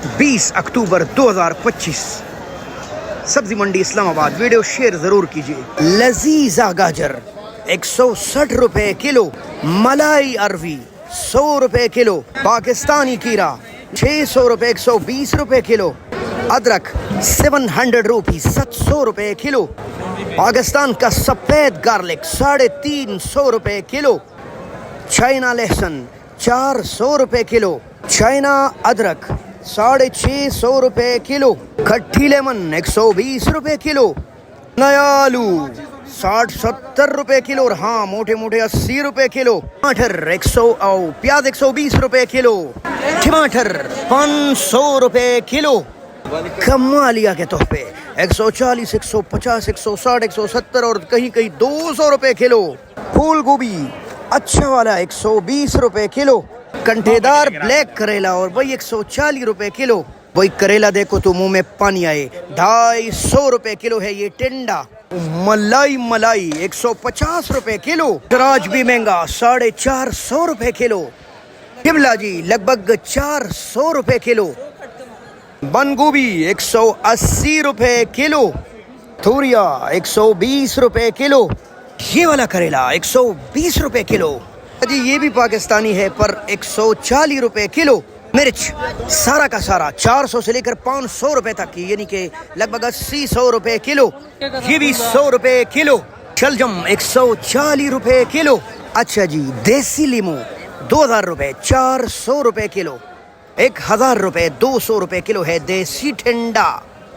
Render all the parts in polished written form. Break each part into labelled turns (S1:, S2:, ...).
S1: 20 अक्टूबर 2025 सब्जी मंडी Islamabad. Video share जरूर कीजिए। लजीजा गाजर 160 रुपए किलो, मलाई अरवी 100 रुपए किलो, पाकिस्तानी कीरा 600 रुपए 120 रुपए किलो, अदरक 700 रुपीज 700 रुपए किलो, पाकिस्तान का सफेद गार्लिक 350 रुपए किलो, चाइना लहसुन 400 रुपए किलो, चाइना अदरक 650 रुपए किलो, खट्टी लेमन 120 रुपए किलो, नया आलू 60-70 रुपए किलो और हाँ मोटे मोटे 80 रुपए किलो, टमाटर 100 और प्याज 120 रुपए किलो, टमाटर 500 रुपए किलो। कमालिया के तोहफे 140, 150, 160, 170 और कहीं कहीं 200 रुपए किलो। फूल गोभी अच्छा वाला 120 रुपए किलो, कंटेदार ब्लैक करेला और वही 140 रुपए किलो। वही करेला देखो तो मुंह में पानी आए। 250 रुपए किलो है ये टिंडा। मलाई 150 रुपए किलो। दराज भी महंगा 450 रुपए किलो। शिमला जी लगभग 400 रुपए किलो। बंद गोभी 180 रुपए किलो। थूरिया 120 रुपए किलो। ये वाला करेला 120 रुपए किलो जी, ये भी पाकिस्तानी है पर 140 रुपए किलो। मिर्च सारा का सारा 400 से लेकर 500 रुपए तक की, यानी कि लगभग 80-100 रुपए किलो। ये भी 100 रुपए किलो। शलजम 140 रुपए किलो। अच्छा जी, देसी लीमू 2000 रुपए 400 रुपए किलो। 1000 रुपए 200 रुपए किलो है देसी ठंडा।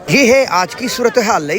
S1: ये है आज की सूरत हाल।